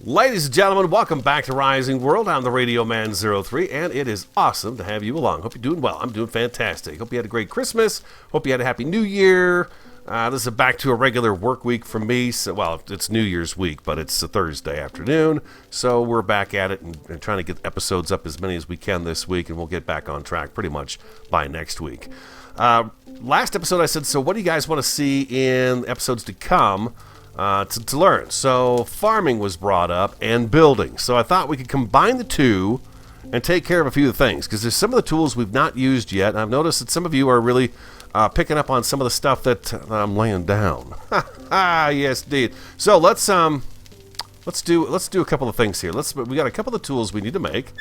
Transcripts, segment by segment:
Ladies and gentlemen, welcome back to Rising World. I'm the Radio Man 03, and it is awesome to have you along. Hope you're doing well. I'm doing fantastic. Hope you had a great Christmas. Hope you had a happy New Year. This is back to a regular work week for me. So, well, it's New Year's week, but it's a Thursday afternoon. So we're back at it and trying to get episodes up as many as we can this week, and we'll get back on track pretty much by next week. Last episode I said, so what do you guys want to see in episodes to come? To learn. So farming was brought up and building. So I thought we could combine the two and take care of a few of the things, because there's some of the tools we've not used yet. And I've noticed that some of you are really picking up on some of the stuff that I'm laying down. Yes, indeed. So let's do a couple of things here. We got a couple of tools we need to make.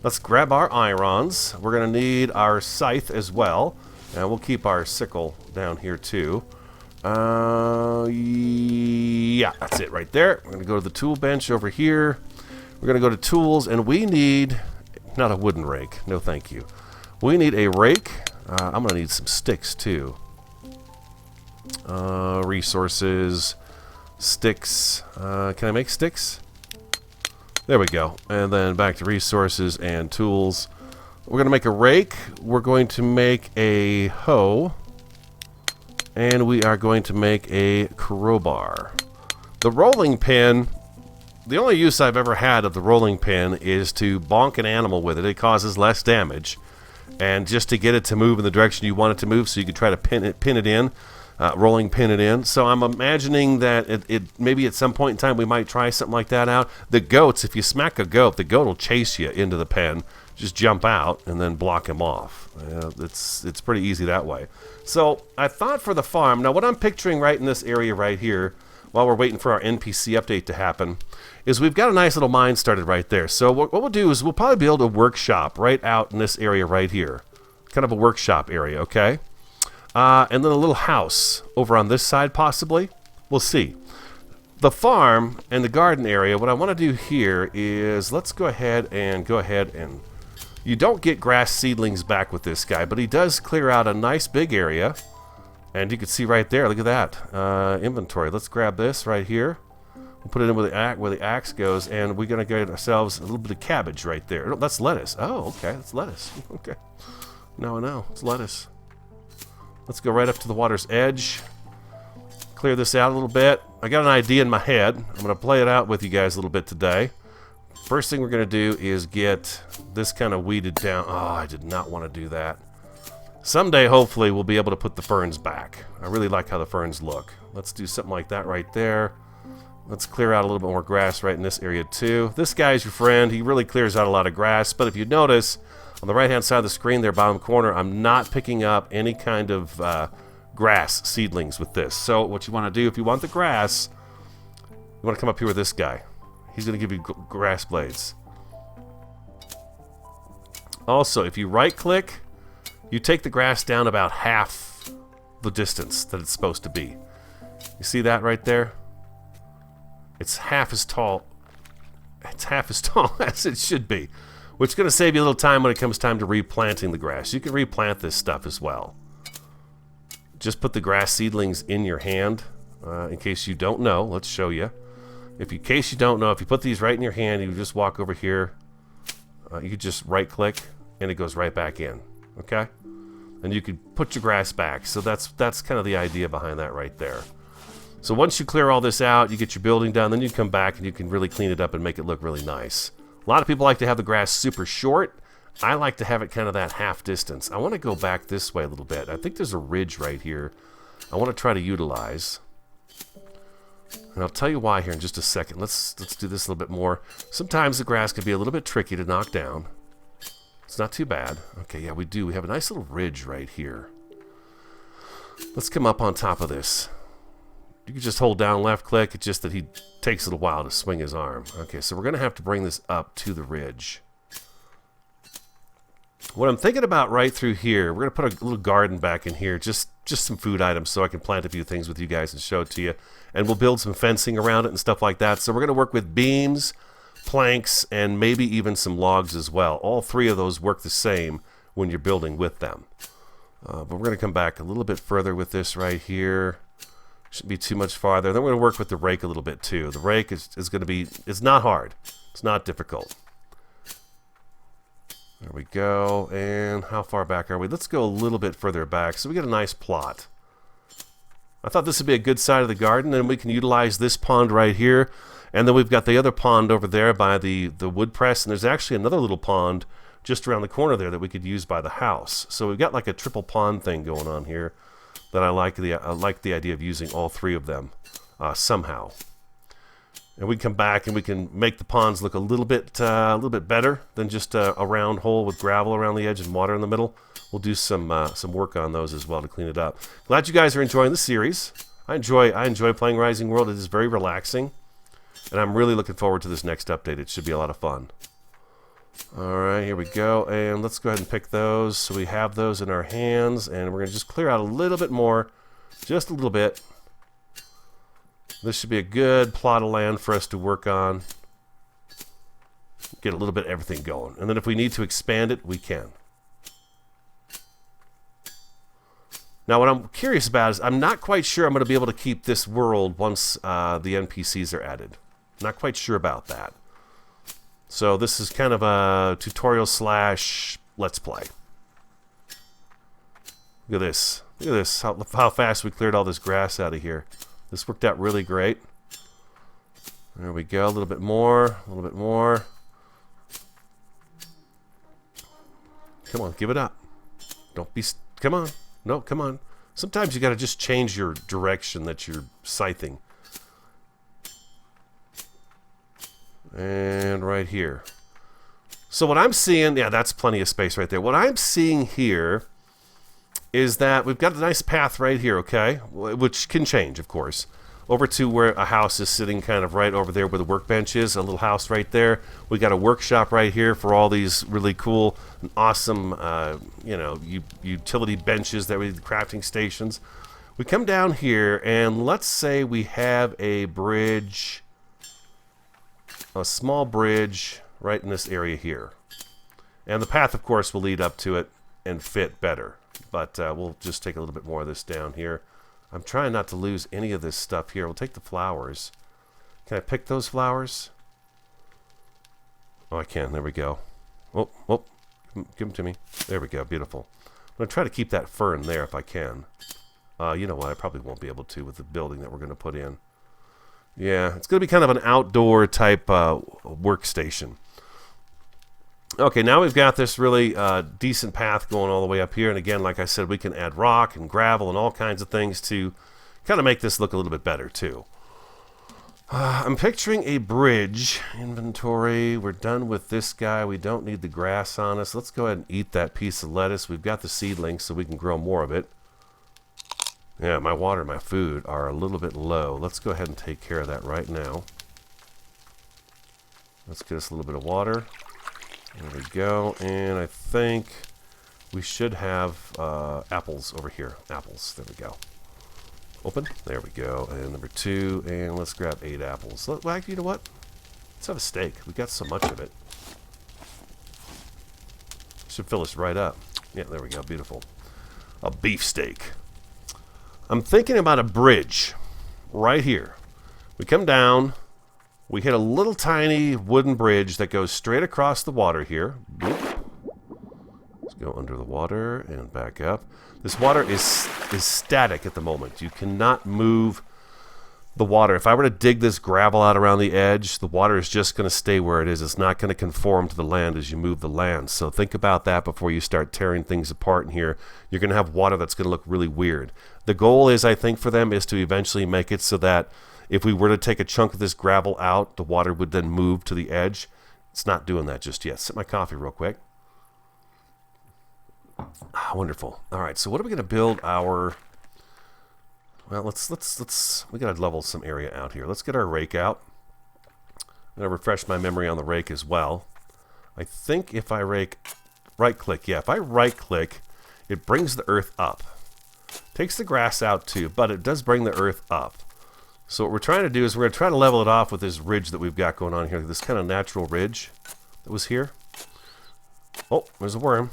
Let's grab our irons. We're going to need our scythe as well, and we'll keep our sickle down here too. Yeah, that's it right there. We're going to go to the tool bench over here. We're going to go to tools, and we need, not a wooden rake, no thank you. We need a rake. I'm going to need some sticks too. Resources, sticks. Can I make sticks? There we go. And then back to resources and tools. We're going to make a rake. We're going to make a hoe. And we are going to make a crowbar. The rolling pin, the only use I've ever had of the rolling pin is to bonk an animal with it. It causes less damage. And just to get it to move in the direction you want it to move, so you can try to pin it in, rolling pin it in. So I'm imagining that it maybe at some point in time we might try something like that out. The goats, if you smack a goat, the goat will chase you into the pen. Just jump out and then block him off. It's pretty easy that way. So I thought for the farm, now what I'm picturing right in this area right here, while we're waiting for our NPC update to happen, is we've got a nice little mine started right there. So what we'll do is we'll probably build a workshop right out in this area right here. Kind of a workshop area, okay? And then a little house over on this side possibly. We'll see. The farm and the garden area, what I want to do here is let's go ahead and you don't get grass seedlings back with this guy, but he does clear out a nice big area. And you can see right there, look at that. Inventory. Let's grab this right here. We'll put it in where the axe goes, and we're going to get ourselves a little bit of cabbage right there. No, that's lettuce. Oh, okay, that's lettuce. Okay. Now I know. It's lettuce. Let's go right up to the water's edge. Clear this out a little bit. I got an idea in my head. I'm going to play it out with you guys a little bit today. First thing we're going to do is get this kind of weeded down. Oh, I did not want to do that. Someday, hopefully, we'll be able to put the ferns back. I really like how the ferns look. Let's do something like that right there. Let's clear out a little bit more grass right in this area, too. This guy's your friend. He really clears out a lot of grass. But if you notice, on the right-hand side of the screen there, bottom corner, I'm not picking up any kind of grass seedlings with this. So what you want to do, if you want the grass, you want to come up here with this guy. He's going to give you grass blades. Also, if you right-click, you take the grass down about half the distance that it's supposed to be. You see that right there? It's half as tall. It's half as tall as it should be, which is going to save you a little time when it comes time to replanting the grass. You can replant this stuff as well. Just put the grass seedlings in your hand. In case you don't know, let's show you. In case you don't know, if you put these right in your hand, you just walk over here. You could just right-click, and it goes right back in. Okay? And you can put your grass back. So that's kind of the idea behind that right there. So once you clear all this out, you get your building done, then you come back and you can really clean it up and make it look really nice. A lot of people like to have the grass super short. I like to have it kind of that half distance. I want to go back this way a little bit. I think there's a ridge right here I want to try to utilize. And I'll tell you why here in just a second. Let's do this a little bit more. Sometimes the grass can be a little bit tricky to knock down. It's not too bad. Okay, yeah, we do. We have a nice little ridge right here. Let's come up on top of this. You can just hold down left click. It's just that he takes a little while to swing his arm. Okay, so we're going to have to bring this up to the ridge. What I'm thinking about right through here, we're going to put a little garden back in here, just some food items so I can plant a few things with you guys and show it to you. And we'll build some fencing around it and stuff like that. So we're going to work with beams, planks, and maybe even some logs as well. All three of those work the same when you're building with them. But we're going to come back a little bit further with this right here. Shouldn't be too much farther. Then we're going to work with the rake a little bit too. The rake is going to be, it's not hard. It's not difficult. There we go. And how far back are we? Let's go a little bit further back so we get a nice plot. I thought this would be a good side of the garden, and we can utilize this pond right here. And then we've got the other pond over there by the wood press, and there's actually another little pond just around the corner there that we could use by the house. So we've got like a triple pond thing going on here that I like the idea of using all three of them somehow. And we can come back and we can make the ponds look a little bit better than just a round hole with gravel around the edge and water in the middle. We'll do some work on those as well to clean it up. Glad you guys are enjoying the series. I enjoy playing Rising World. It is very relaxing, and I'm really looking forward to this next update. It should be a lot of fun. All right, here we go, and let's go ahead and pick those. So we have those in our hands, and we're going to just clear out a little bit more, just a little bit. This should be a good plot of land for us to work on. Get a little bit of everything going, and then if we need to expand it, we can. Now, what I'm curious about is I'm not quite sure I'm going to be able to keep this world once the NPCs are added. Not quite sure about that. So this is kind of a tutorial slash let's play. Look at this. Look at this. How fast we cleared all this grass out of here. This worked out really great. There we go. A little bit more. A little bit more. Come on, give it up. Don't be... Come on. No, come on. Sometimes you got to just change your direction that you're scything. And right here. So what I'm seeing, yeah, that's plenty of space right there. What I'm seeing here is that we've got a nice path right here, okay? Which can change, of course. Over to where a house is sitting kind of right over there where the workbench is. A little house right there. We got a workshop right here for all these really cool and awesome, utility benches that we crafting stations. We come down here and let's say we have a bridge, a small bridge right in this area here. And the path, of course, will lead up to it and fit better. But we'll just take a little bit more of this down here. I'm trying not to lose any of this stuff here. We'll take the flowers. Can I pick those flowers? Oh, I can. There we go. Oh, give them to me. There we go. Beautiful. I'm going to try to keep that fern there if I can. You know what? I probably won't be able to with the building that we're going to put in. Yeah, it's going to be kind of an outdoor type workstation. Okay, now we've got this really decent path going all the way up here. And again, like I said, we can add rock and gravel and all kinds of things to kind of make this look a little bit better, too. I'm picturing a bridge. Inventory. We're done with this guy. We don't need the grass on us. Let's go ahead and eat that piece of lettuce. We've got the seedlings so we can grow more of it. Yeah, my water and my food are a little bit low. Let's go ahead and take care of that right now. Let's get us a little bit of water. There we go, and I think we should have apples over here. Apples, there we go. Open, there we go, and number 2, and let's grab 8 apples. Well, actually, you know what? Let's have a steak. We got so much of it. Should fill us right up. Yeah, there we go, beautiful. A beef steak. I'm thinking about a bridge right here. We come down. We hit a little tiny wooden bridge that goes straight across the water here. Boop. Let's go under the water and back up. This water is static at the moment. You cannot move the water. If I were to dig this gravel out around the edge, the water is just going to stay where it is. It's not going to conform to the land as you move the land. So think about that before you start tearing things apart in here. You're going to have water that's going to look really weird. The goal is, I think, for them is to eventually make it so that if we were to take a chunk of this gravel out, the water would then move to the edge. It's not doing that just yet. Sip my coffee real quick. Ah, wonderful. All right, so what are we going to build our... Well, we got to level some area out here. Let's get our rake out. I'm going to refresh my memory on the rake as well. I think if I right-click, if I right-click, it brings the earth up. Takes the grass out too, but it does bring the earth up. So what we're trying to do is we're going to try to level it off with this ridge that we've got going on here. This kind of natural ridge that was here. Oh, there's a worm.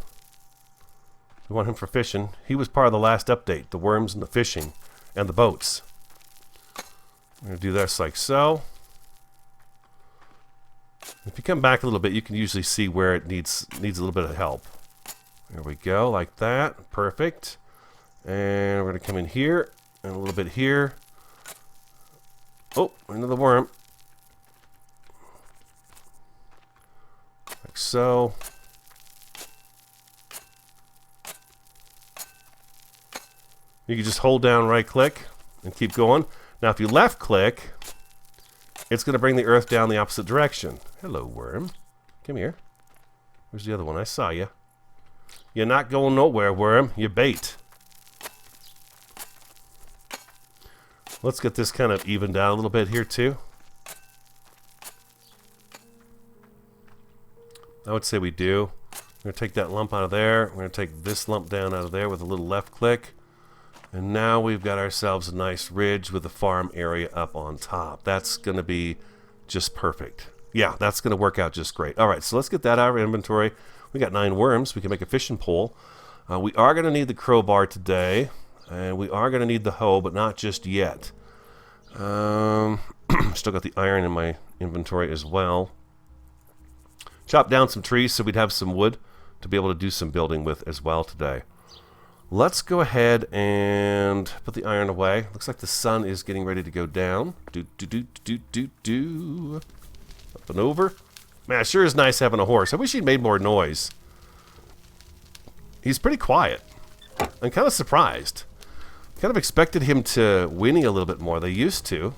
We want him for fishing. He was part of the last update. The worms and the fishing and the boats. I'm going to do this like so. If you come back a little bit, you can usually see where it needs a little bit of help. There we go, like that. Perfect. And we're going to come in here and a little bit here. Oh, another worm. Like so. You can just hold down right click and keep going. Now if you left click, it's going to bring the earth down the opposite direction. Hello, worm. Come here. Where's the other one? I saw you. You're not going nowhere, worm. You're bait. Let's get this kind of evened out a little bit here too. I would say we do. We're going to take that lump out of there. We're going to take this lump down out of there with a little left click. And now we've got ourselves a nice ridge with the farm area up on top. That's going to be just perfect. Yeah, that's going to work out just great. All right, so let's get that out of our inventory. We got 9 worms. We can make a fishing pole. We are going to need the crowbar today. And we are going to need the hoe, but not just yet. Still got the iron in my inventory as well. Chop down some trees so we'd have some wood to be able to do some building with as well today. Let's go ahead and put the iron away. Looks like the sun is getting ready to go down. Up and over. Man, it sure is nice having a horse. I wish he'd made more noise. He's pretty quiet. I'm kind of surprised. Kind of expected him to whinny a little bit more. They used to.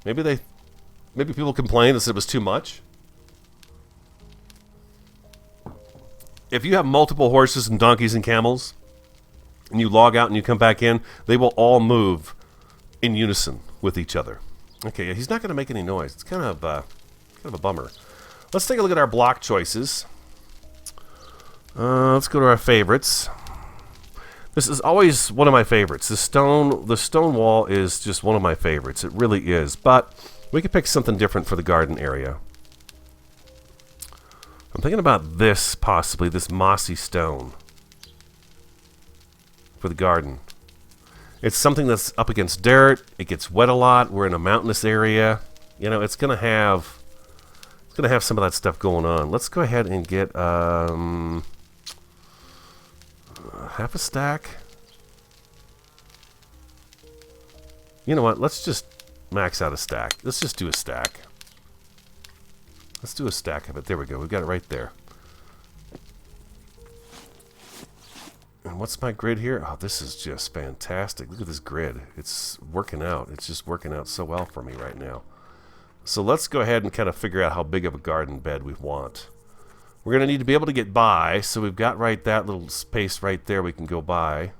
Maybe people complained and said it was too much. If you have multiple horses and donkeys and camels, and you log out and you come back in, they will all move in unison with each other. Okay, yeah, he's not going to make any noise. It's kind of a bummer. Let's take a look at our block choices. Let's go to our favorites. This is always one of my favorites. The stone wall is just one of my favorites. It really is. But we could pick something different for the garden area. I'm thinking about this, possibly, this mossy stone for the garden. It's something that's up against dirt. It gets wet a lot. We're in a mountainous area. You know, it's gonna have some of that stuff going on. Let's go ahead and get half a stack. You know what? Let's just max out a stack. Let's just do a stack. Let's do a stack of it. There we go. We've got it right there. And what's my grid here? Oh, this is just fantastic. Look at this grid. It's working out. It's just working out so well for me right now. So let's go ahead and kind of figure out how big of a garden bed we want. We're going to need to be able to get by. So we've got right that little space right there we can go by.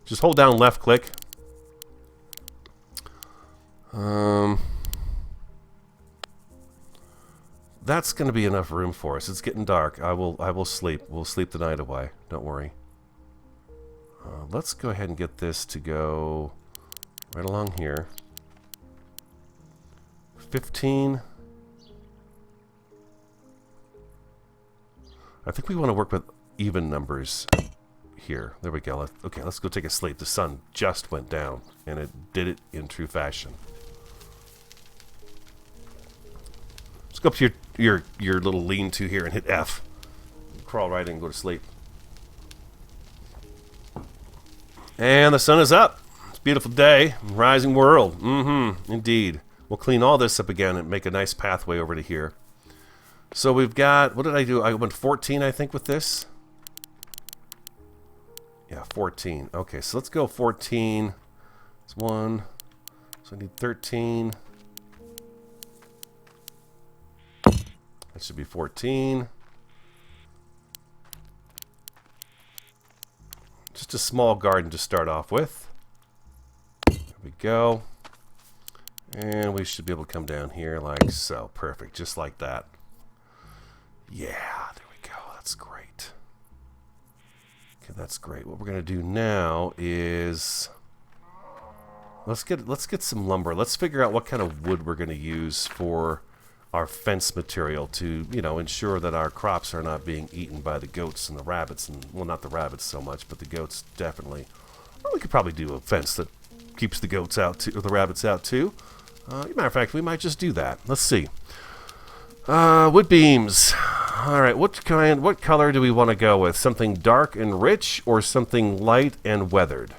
Just hold down left click. That's going to be enough room for us. It's getting dark. I will sleep. We'll sleep the night away. Don't worry. Let's go ahead and get this to go right along here. 15. I think we want to work with even numbers here. There we go. Okay, let's go take a sleep. The sun just went down, and it did it in true fashion. Let's go up to your little lean-to here and hit F. Crawl right in and go to sleep. And the sun is up. It's a beautiful day. Rising world. Indeed. We'll clean all this up again and make a nice pathway over to here. So we've got, what did I do? I went 14, I think, with this. Yeah, 14. Okay, so let's go 14. It's 1. So I need 13. That should be 14. Just a small garden to start off with. There we go. And we should be able to come down here like so. Perfect, just like that. Yeah, there we go. That's great. Okay, that's great. What we're gonna do now is let's get some lumber. Let's figure out what kind of wood we're gonna use for our fence material to, you know, ensure that our crops are not being eaten by the goats and the rabbits, and well, not the rabbits so much, but the goats definitely. Well, we could probably do a fence that keeps the goats out too, or the rabbits out too. Matter of fact, we might just do that. Let's see. Wood beams. All right, what color do we want to go with? Something dark and rich, or something light and weathered?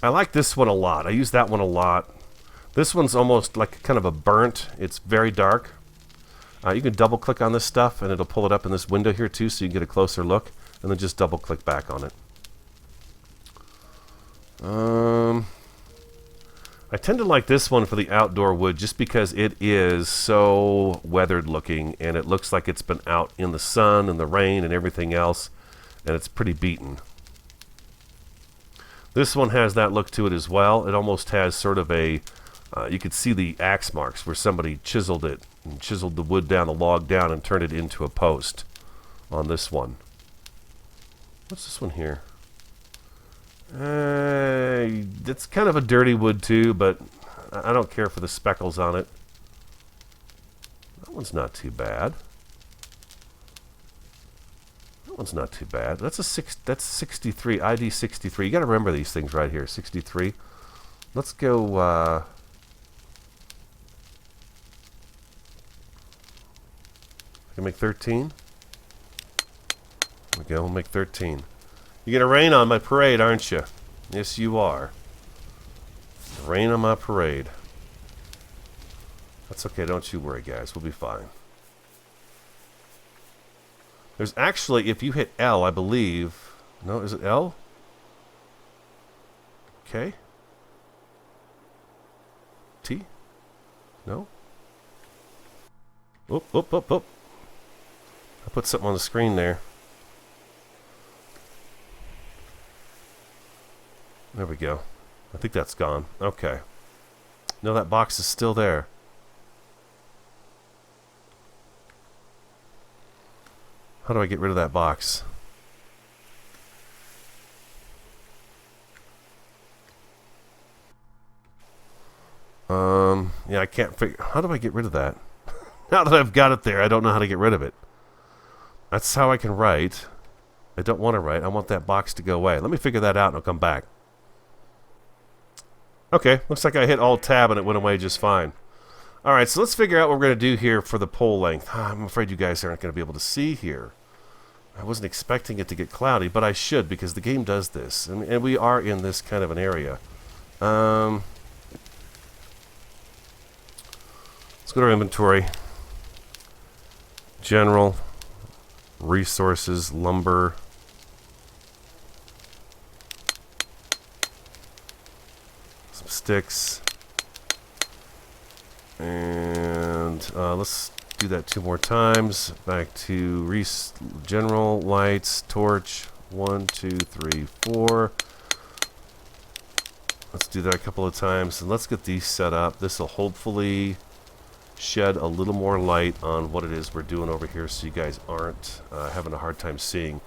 I like this one a lot. I use that one a lot. This one's almost like kind of a burnt. It's very dark. You can double click on this stuff and it'll pull it up in this window here too, so you can get a closer look, and then just double click back on it. I tend to like this one for the outdoor wood just because it is so weathered looking, and it looks like it's been out in the sun and the rain and everything else, and it's pretty beaten. This one has that look to it as well. It almost has sort of a, you could see the axe marks where somebody chiseled it and chiseled the wood down, the log down, and turned it into a post on this one. What's this one here? It's kind of a dirty wood too, but I don't care for the speckles on it. That one's not too bad. That one's not too bad. That's 63, ID 63. You got to remember these things right here. 63. Let's go. I can make 13. There we go. We'll make 13. You're going to rain on my parade, aren't you? Yes, you are. Rain on my parade. That's okay. Don't you worry, guys. We'll be fine. There's actually, if you hit L, I believe... No, is it L? Okay. T? No? Oop, oop, oop, oop. I put something on the screen there. There we go. I think that's gone. Okay. No, that box is still there. How do I get rid of that box? Yeah, I can't figure... How do I get rid of that? Now that I've got it there, I don't know how to get rid of it. That's how I can write. I don't want to write. I want that box to go away. Let me figure that out and I'll come back. Okay, looks like I hit Alt-Tab and it went away just fine. Alright, so let's figure out what we're going to do here for the pole length. I'm afraid you guys aren't going to be able to see here. I wasn't expecting it to get cloudy, but I should because the game does this. And we are in this kind of an area. Let's go to our inventory. General. Resources. Lumber. Some sticks. And let's do that 2 more times. Back to general, lights, torch. 1, 2, 3, 4. Let's do that a couple of times, and let's get these set up. This will hopefully shed a little more light on what it is we're doing over here, so you guys aren't having a hard time seeing.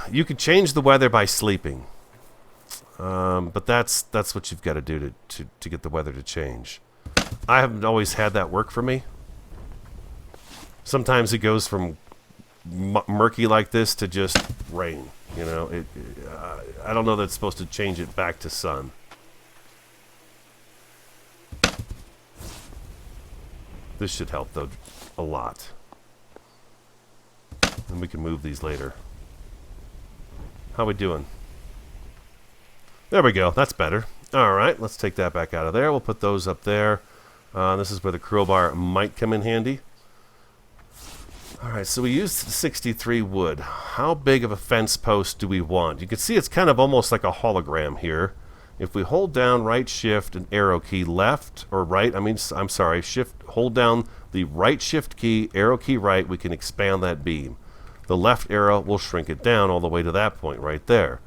You could change the weather by sleeping, but that's what you've got to do to get the weather to change. I haven't always had that work for me. Sometimes it goes from murky like this to just rain. You know, I don't know that it's supposed to change it back to sun. This should help, though, a lot. And we can move these later. How we doing? There we go. That's better. All right, let's take that back out of there. We'll put those up there. This is where the crowbar might come in handy. All right, so we used 63 wood. How big of a fence post do we want? You can see it's kind of almost like a hologram here. If we hold down right shift and arrow key left or right, I'm sorry, hold down the right shift key, arrow key right, we can expand that beam. The left arrow will shrink it down all the way to that point right there.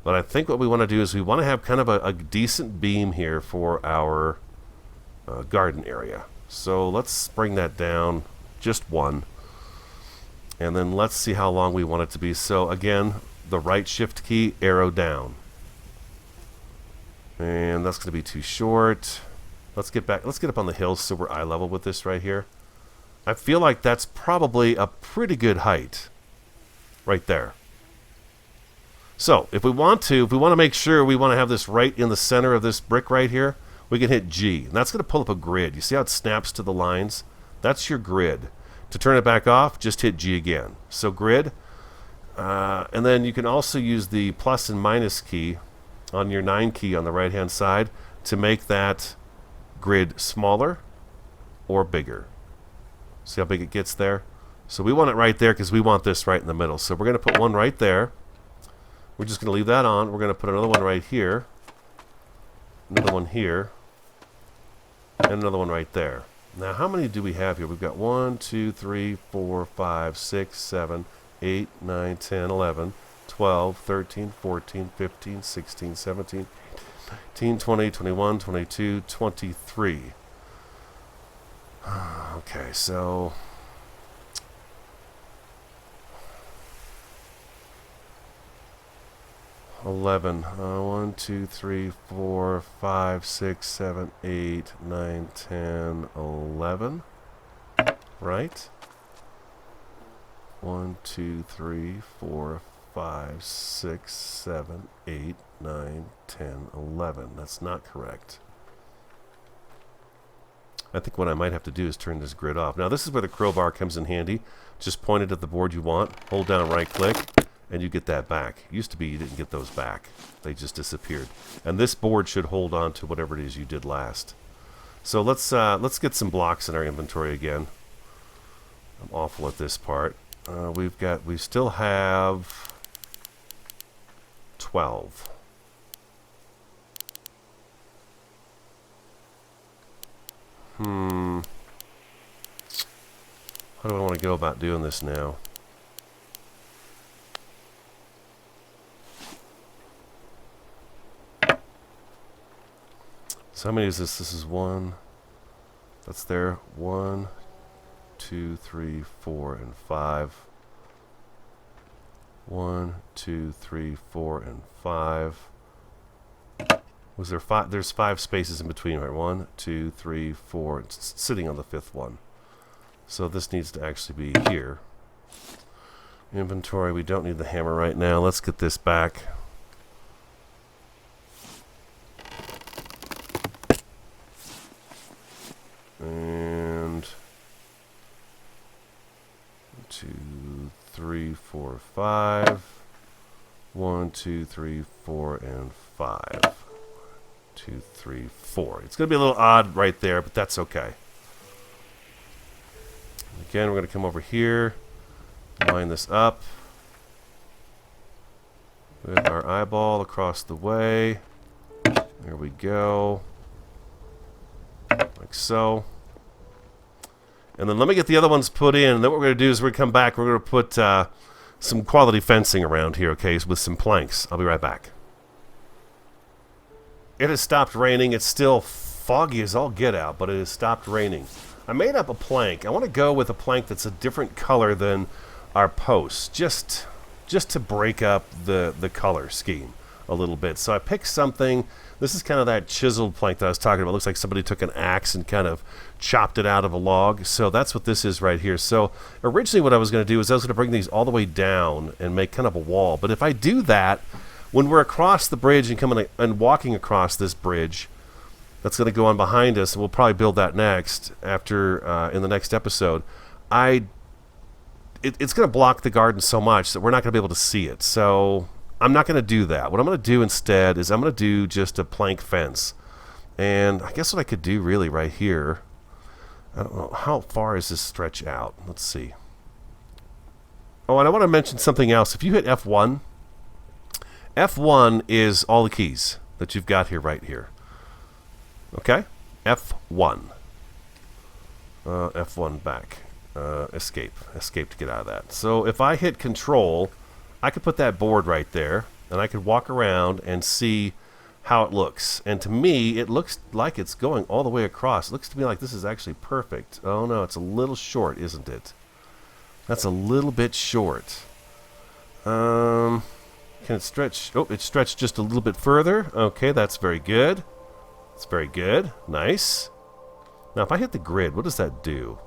But I think what we want to do is we want to have kind of a decent beam here for our garden area. So let's bring that down just 1. And then let's see how long we want it to be. So again, the right shift key, arrow down. And that's going to be too short. Let's get back. Let's get up on the hills so we're eye level with this right here. I feel like that's probably a pretty good height right there. So if we want to make sure we want to have this right in the center of this brick right here, we can hit G. And that's going to pull up a grid. You see how it snaps to the lines? That's your grid. To turn it back off, just hit G again. So grid. And then you can also use the plus and minus key on your 9 key on the right hand side to make that grid smaller or bigger. See how big it gets there? So we want it right there because we want this right in the middle. So we're going to put one right there. We're just going to leave that on. We're going to put another one right here. Another one here. And another one right there. Now how many do we have here? We've got 1, 2, 3, 4, 5, 6, 7, 8, 9, 10, 11, 12, 13, 14, 15, 16, 17, 18, 20, 21, 22, 23. Okay, so 11. 1, 2, 3, 4, 5, 6, 7, 8, 9, 10, 11. Right? 1, 2, 3, 4, 5, 6, 7, 8, 9, 10, 11. That's not correct. I think what I might have to do is turn this grid off. Now this is where the crowbar comes in handy. Just point it at the board you want, hold down right click, and you get that back. Used to be you didn't get those back. They just disappeared. And this board should hold on to whatever it is you did last. So let's get some blocks in our inventory again. I'm awful at this part. We still have 12. How do I want to go about doing this now? So how many is this? This is 1. That's there. 1, 2, 3, 4, and 5. 1, 2, 3, 4, and 5. Was there 5? There's 5 spaces in between, right? 1, 2, 3, 4. It's sitting on the 5th one. So this needs to actually be here. Inventory. We don't need the hammer right now. Let's get this back. And 2, 3, 4, 5. 1, 2, 3, 4, and 5. 2, 3, 4. It's going to be a little odd right there, but that's okay. Again, we're going to come over here, line this up with our eyeball across the way. There we go. Like so. And then let me get the other ones put in. And then what we're going to do is we're going to come back. We're going to put some quality fencing around here, okay, with some planks. I'll be right back. It has stopped raining. It's still foggy as all get out, but it has stopped raining. I made up a plank. I want to go with a plank that's a different color than our posts, just to break up the color scheme a little bit. So I picked something. This is kind of that chiseled plank that I was talking about. It looks like somebody took an axe and kind of chopped it out of a log. So that's what this is right here. So originally what I was going to do is I was going to bring these all the way down and make kind of a wall. But if I do that, when we're across the bridge and coming and walking across this bridge, that's going to go on behind us, and we'll probably build that next after in the next episode. It's going to block the garden so much that we're not going to be able to see it. So I'm not going to do that. What I'm going to do instead is I'm going to do just a plank fence. And I guess what I could do really right here, I don't know, how far is this stretch out? Let's see. Oh, and I want to mention something else. If you hit F1, F1 is all the keys that you've got here right here. Okay? F1. F1 back. Escape. Escape to get out of that. So if I hit Control, I could put that board right there, and I could walk around and see how it looks. And to me, it looks like it's going all the way across. It looks to me like this is actually perfect. Oh no, it's a little short, isn't it? That's a little bit short. Can it stretch? Oh, it stretched just a little bit further. Okay, that's very good. It's very good. Nice. Now, if I hit the grid, what does that do?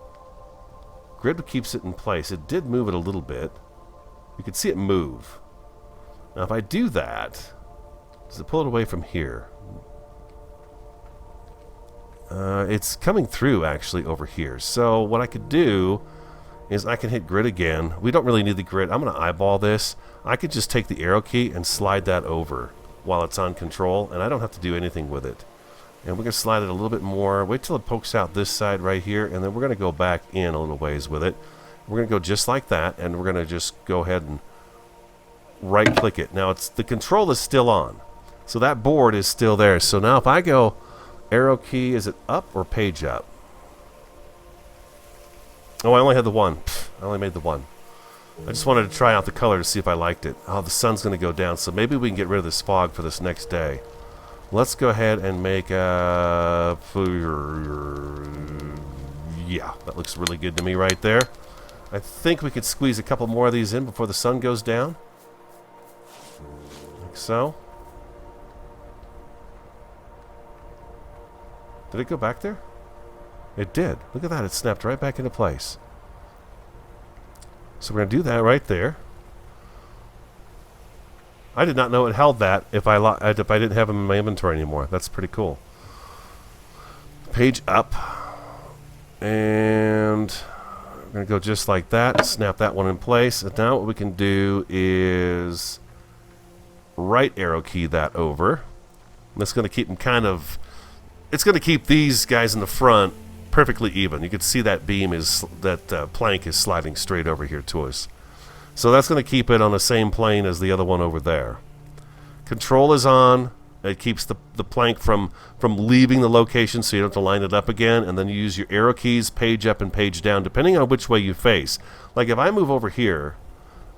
Grid keeps it in place. It did move it a little bit. You can see it move. Now, if I do that, does it pull it away from here? It's coming through, actually, over here. So what I could do is I can hit grid again. We don't really need the grid. I'm going to eyeball this. I could just take the arrow key and slide that over while it's on control, and I don't have to do anything with it. And we're going to slide it a little bit more. Wait till it pokes out this side right here, and then we're going to go back in a little ways with it. We're going to go just like that, and we're going to just go ahead and right-click it. Now, the control is still on, so that board is still there. So now if I go arrow key, is it up or page up? Oh, I only had the one. I only made the one. I just wanted to try out the color to see if I liked it. Oh, the sun's going to go down, so maybe we can get rid of this fog for this next day. Let's go ahead and make a... Yeah, that looks really good to me right there. I think we could squeeze a couple more of these in before the sun goes down. Like so. Did it go back there? It did. Look at that. It snapped right back into place. So we're going to do that right there. I did not know it held that if I didn't have them in my inventory anymore. That's pretty cool. Page up. And we're going to go just like that. Snap that one in place. And now what we can do is right arrow key that over. That's going to keep them kind of... It's going to keep these guys in the front perfectly even. You can see that beam is... That plank is sliding straight over here to us. So that's going to keep it on the same plane as the other one over there. Control is on. It keeps the plank from leaving the location, so you don't have to line it up again. And then you use your arrow keys, page up and page down, depending on which way you face. Like if I move over here,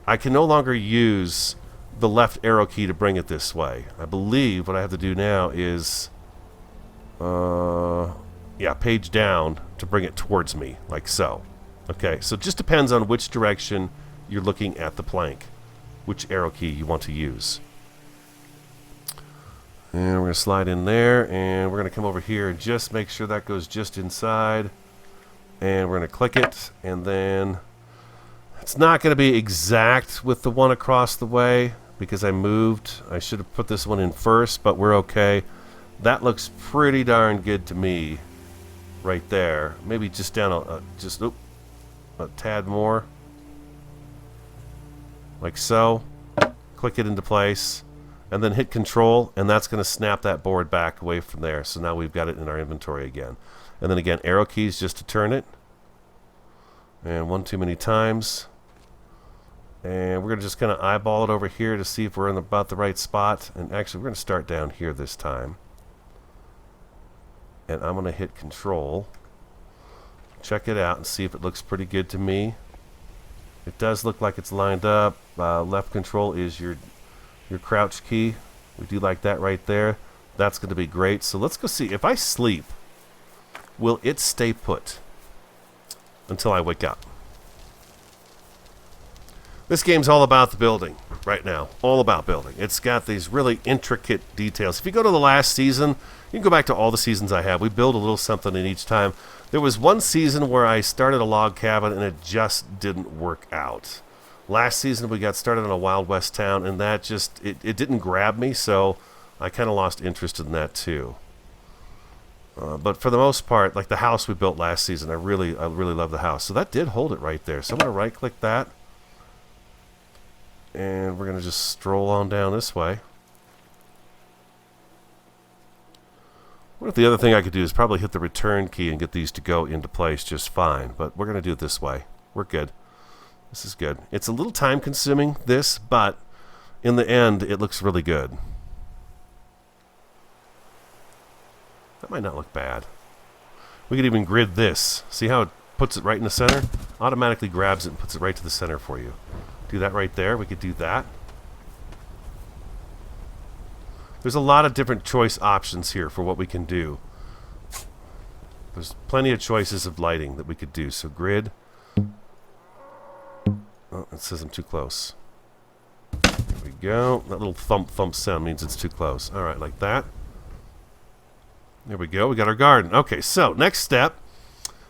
I can no longer use the left arrow key to bring it this way. I believe what I have to do now is, yeah, page down to bring it towards me, like so. Okay, so it just depends on which direction you're looking at the plank, which arrow key you want to use. And we're going to slide in there, and we're going to come over here and just make sure that goes just inside. And we're going to click it, and then it's not going to be exact with the one across the way because I moved. I should have put this one in first, but we're okay. That looks pretty darn good to me right there. Maybe just down a tad more. Like so. Click it into place. And then hit control, and that's going to snap that board back away from there. So now we've got it in our inventory again. And then again, arrow keys just to turn it. And one too many times. And we're going to just kind of eyeball it over here to see if we're in about the right spot. And actually, we're going to start down here this time. And I'm going to hit control. Check it out and see if it looks pretty good to me. It does look like it's lined up. Left control is your crouch key. We do like that right there. That's going to be great. So let's go see. If I sleep, will it stay put until I wake up? This game's all about the building right now. All about building. It's got these really intricate details. If you go to the last season, you can go back to all the seasons I have. We build a little something in each time. There was one season where I started a log cabin and it just didn't work out. Last season we got started on a Wild West town, and that just it didn't grab me, so I kind of lost interest in that too. But for the most part, like the house we built last season, I really love the house. So that did hold it right there. So I'm going to right click that, and we're going to just stroll on down this way. What if the other thing I could do is probably hit the return key and get these to go into place just fine, but we're going to do it this way. We're good. This is good. It's a little time consuming, this, but in the end, it looks really good. That might not look bad. We could even grid this. See how it puts it right in the center? Automatically grabs it and puts it right to the center for you. Do that right there. We could do that. There's a lot of different choice options here for what we can do. There's plenty of choices of lighting that we could do. So grid. Oh, it says I'm too close. There we go. That little thump thump sound means it's too close. Alright, like that. There we go. We got our garden. Okay, so next step.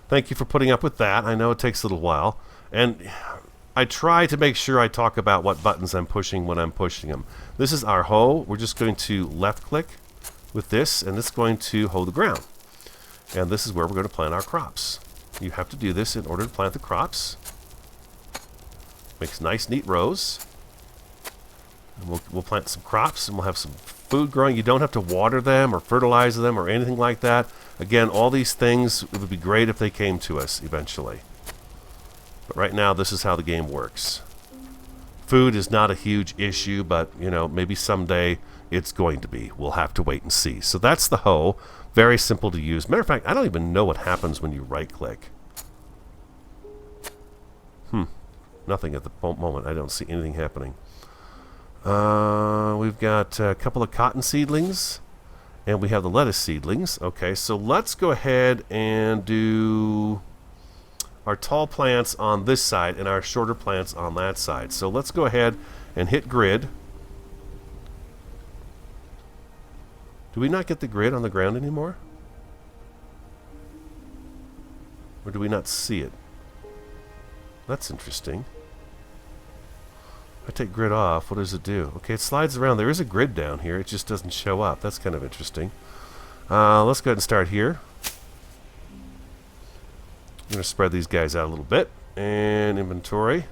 Thank you for putting up with that. I know it takes a little while. And I try to make sure I talk about what buttons I'm pushing when I'm pushing them. This is our hoe. We're just going to left click with this, and it's going to hoe the ground. And this is where we're going to plant our crops. You have to do this in order to plant the crops. Makes nice, neat rows. And we'll plant some crops, and we'll have some food growing. You don't have to water them or fertilize them or anything like that. Again, all these things, it would be great if they came to us eventually. But right now, this is how the game works. Food is not a huge issue, but, you know, maybe someday it's going to be. We'll have to wait and see. So that's the hoe. Very simple to use. Matter of fact, I don't even know what happens when you right-click. Nothing at the moment. I don't see anything happening. We've got a couple of cotton seedlings, and we have the lettuce seedlings. Okay, so let's go ahead and do our tall plants on this side and our shorter plants on that side. So let's go ahead and hit grid. Do we not get the grid on the ground anymore? Or do we not see it? That's interesting. If I take grid off, what does it do? Okay, it slides around. There is a grid down here. It just doesn't show up. That's kind of interesting. Let's go ahead and start here. I'm going to spread these guys out a little bit. And inventory.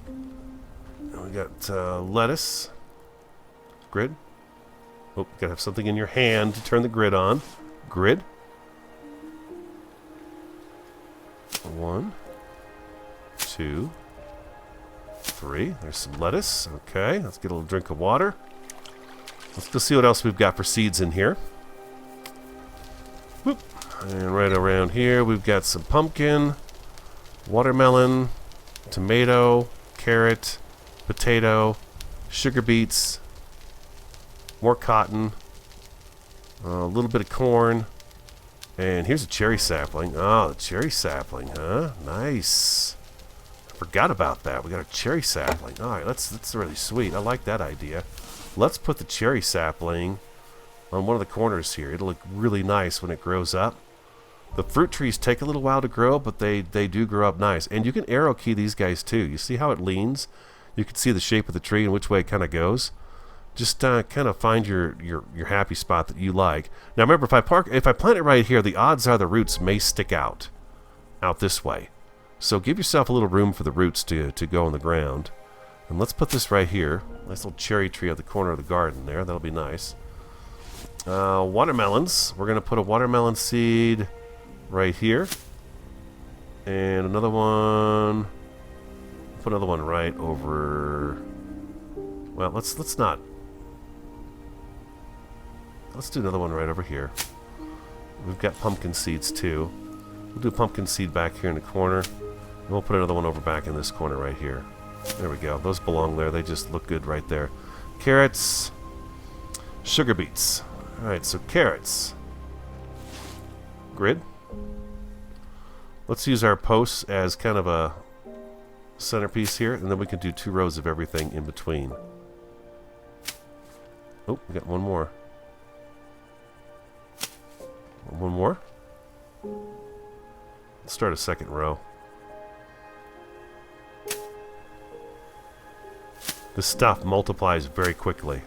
And we got lettuce. Grid. Oh, you got to have something in your hand to turn the grid on. Grid. 1, 2, 3. There's some lettuce. Okay, let's get a little drink of water. Let's go see what else we've got for seeds in here. Whoop. And right around here we've got some pumpkin, watermelon, tomato, carrot, potato, sugar beets, more cotton, a little bit of corn, and here's a cherry sapling. Oh, the cherry sapling, huh? Nice. Forgot about that. We got a cherry sapling. All right, that's really sweet. I like that idea. Let's put the cherry sapling on one of the corners here. It'll look really nice when it grows up. The fruit trees take a little while to grow, but they do grow up nice. And you can arrow key these guys too. You see how it leans? You can see the shape of the tree and which way it kind of goes. Just kind of find your happy spot that you like. Now remember, if I plant it right here, the odds are the roots may stick out this way. So give yourself a little room for the roots to go in the ground. And let's put this right here. Nice little cherry tree at the corner of the garden there. That'll be nice. Watermelons. We're going to put a watermelon seed right here. And another one. Put another one right over. Well, let's not. Let's do another one right over here. We've got pumpkin seeds too. We'll do pumpkin seed back here in the corner. And we'll put another one over back in this corner right here. There we go. Those belong there. They just look good right there. Carrots. Sugar beets. Alright, so carrots. Grid. Let's use our posts as kind of a centerpiece here, and then we can do 2 rows of everything in between. Oh, we got one more. One more. Let's start a second row. This stuff multiplies very quickly.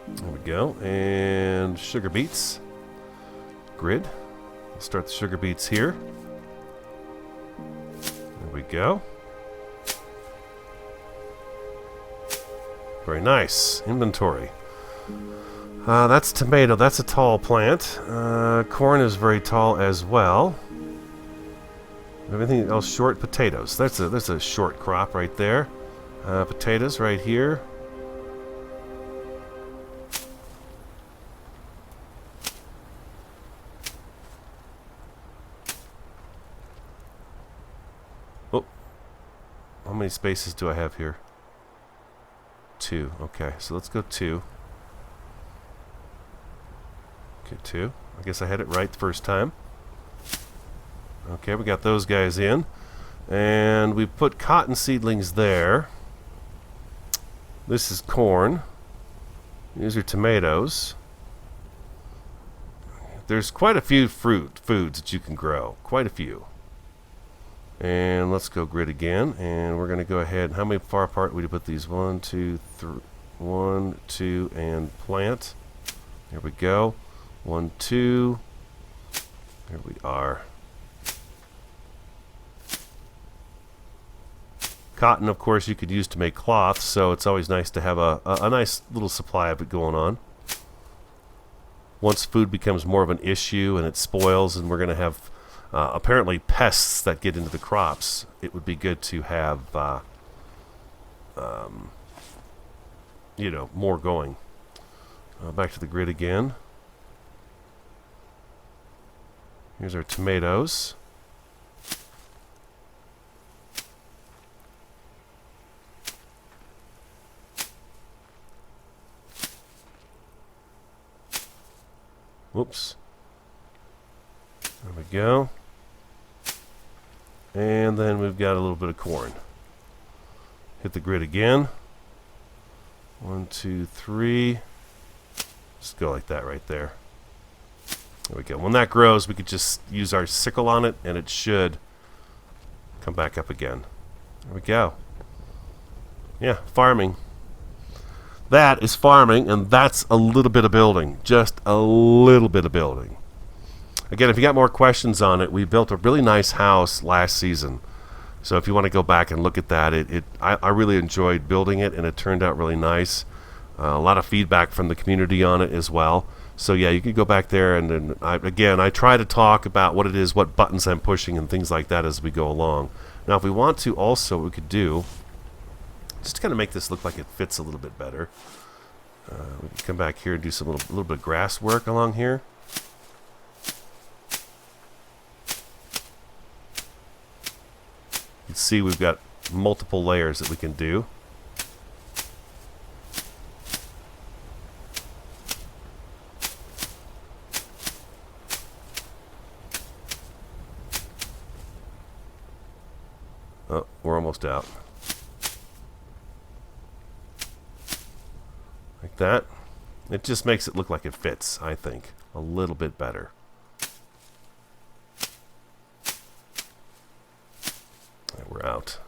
There we go. And sugar beets. Grid. We'll start the sugar beets here. There we go. Very nice. Inventory. That's tomato. That's a tall plant. Corn is very tall as well. Everything else short. Potatoes. That's a short crop right there. Potatoes right here. Oh, how many spaces do I have here? 2. Okay, so let's go 2. Okay, 2. I guess I had it right the first time. Okay, we got those guys in. And we put cotton seedlings there. This is corn. These are tomatoes. There's quite a few foods that you can grow. Quite a few. And let's go grid again. And we're going to go ahead. How many far apart would you put these? 1, 2, 3. 1, 2, and plant. There we go. 1, 2. There we are. Cotton, of course, you could use to make cloth, so it's always nice to have a nice little supply of it going on. Once food becomes more of an issue and it spoils, and we're going to have apparently pests that get into the crops, it would be good to have you know, more going. Back to the grid again. Here's our tomatoes. Whoops. There we go. And then we've got a little bit of corn. Hit the grid again. 1, 2, 3. Just go like that right there. There we go. When that grows, we could just use our sickle on it, and it should come back up again. There we go. Yeah, farming. That is farming, and that's a little bit of building. Just a little bit of building. Again, if you got more questions on it, we built a really nice house last season. So if you want to go back and look at that, I really enjoyed building it, and it turned out really nice. A lot of feedback from the community on it as well. So yeah, you could go back there, and then I try to talk about what it is, what buttons I'm pushing, and things like that as we go along. Now, if we want to, also, what we could do, just to kind of make this look like it fits a little bit better, we can come back here and do some little bit of grass work along here. You can see we've got multiple layers that we can do. Oh, we're almost out. Like that. It just makes it look like it fits, I think, a little bit better. Right, we're out.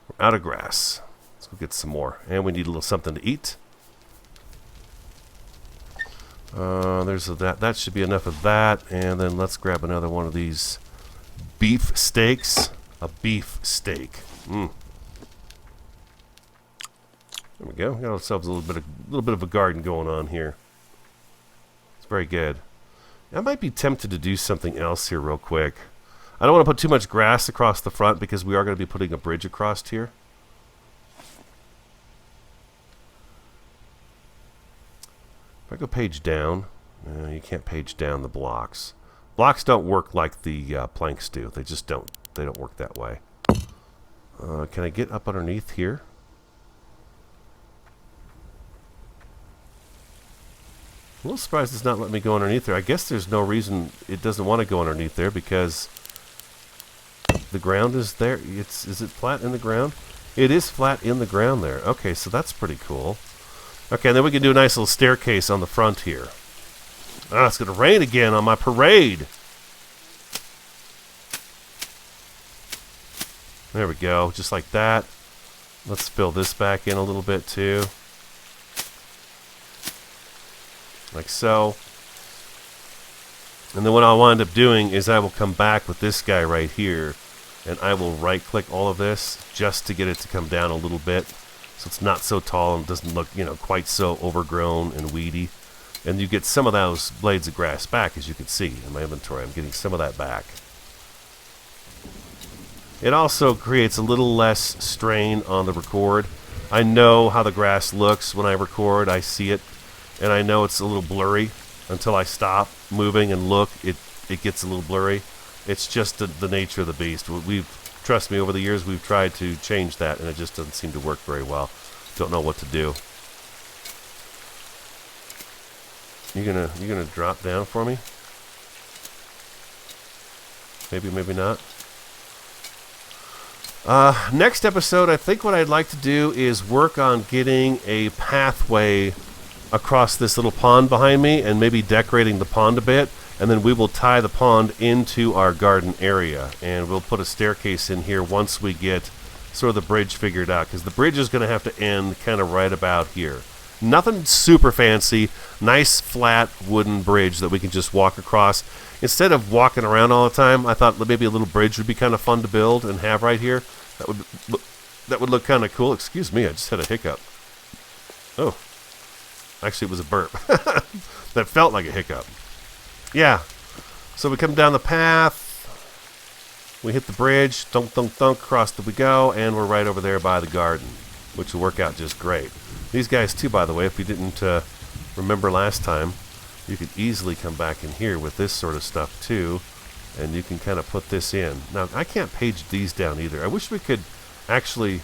We're out of grass. Let's go get some more. And we need a little something to eat. There's that. That should be enough of that. And then let's grab another one of these beef steaks. A beef steak. There we go. We got ourselves a little bit of a garden going on here. It's very good. I might be tempted to do something else here real quick. I don't want to put too much grass across the front because we are going to be putting a bridge across here. If I go page down, you can't page down the blocks. Blocks don't work like the planks do. They just don't. They don't work that way. Can I get up underneath here? I'm a little surprised it's not letting me go underneath there. I guess there's no reason it doesn't want to go underneath there because the ground is there. Is it flat in the ground? It is flat in the ground there. Okay, so that's pretty cool. Okay, and then we can do a nice little staircase on the front here. Ah, it's going to rain again on my parade. There we go, just like that. Let's fill this back in a little bit too. Like so. And then what I'll wind up doing is I will come back with this guy right here, and I will right click all of this just to get it to come down a little bit so it's not so tall and doesn't look, you know, quite so overgrown and weedy. And you get some of those blades of grass back, as you can see in my inventory. I'm getting some of that back. It also creates a little less strain on the record. I know how the grass looks when I record. I see it, and I know it's a little blurry until I stop moving and look. It gets a little blurry. It's just the nature of the beast. Trust me, over the years we've tried to change that, and it just doesn't seem to work very well. Don't know what to do. You gonna drop down for me? Maybe, maybe not. Next episode, I think what I'd like to do is work on getting a pathway across this little pond behind me and maybe decorating the pond a bit. And then we will tie the pond into our garden area. And we'll put a staircase in here once we get sort of the bridge figured out. Because the bridge is going to have to end kind of right about here. Nothing super fancy. Nice flat wooden bridge that we can just walk across. Instead of walking around all the time, I thought maybe a little bridge would be kind of fun to build and have right here. That would look kind of cool. Excuse me, I just had a hiccup. Oh. Actually, it was a burp. That felt like a hiccup. Yeah. So we come down the path. We hit the bridge. Thunk, thunk, thunk. Across we go. And we're right over there by the garden, which will work out just great. These guys, too, by the way, if you didn't remember last time, you could easily come back in here with this sort of stuff, too. And you can kind of put this in. Now, I can't page these down either. I wish we could actually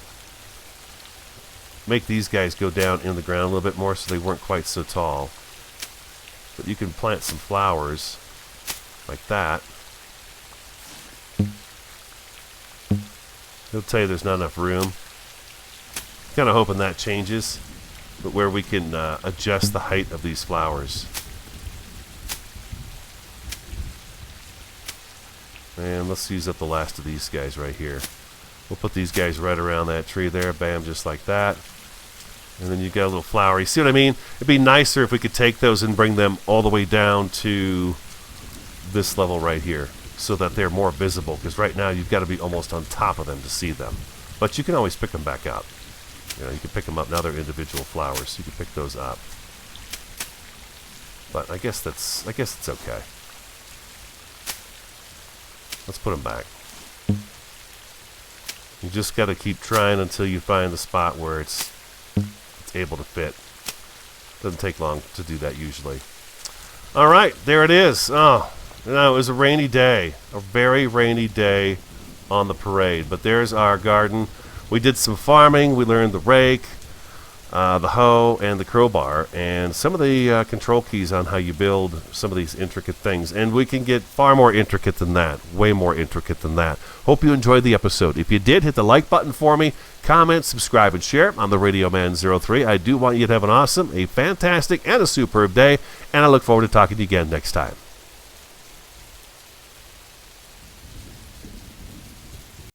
make these guys go down in the ground a little bit more so they weren't quite so tall. But you can plant some flowers like that. They'll tell you there's not enough room. Kind of hoping that changes, but where we can adjust the height of these flowers. And let's use up the last of these guys right here. We'll put these guys right around that tree there. Bam, just like that. And then you got a little flower. You see what I mean? It'd be nicer if we could take those and bring them all the way down to this level right here so that they're more visible. Because right now you've got to be almost on top of them to see them. But you can always pick them back up. You know, you can pick them up. Now they're individual flowers. You can pick those up. But I guess it's okay. Let's put them back. You just got to keep trying until you find the spot where it's able to fit. Doesn't take long to do that usually. All right, there it is. Oh, no, it was a rainy day, a very rainy day on the parade. But there's our garden. We did some farming. We learned the rake, the hoe, and the crowbar, and some of the control keys on how you build some of these intricate things. And we can get far more intricate than that, way more intricate than that. Hope you enjoyed the episode. If you did, hit the like button for me, comment, subscribe, and share. I'm the Radio Man 03. I do want you to have an awesome, a fantastic, and a superb day, and I look forward to talking to you again next time.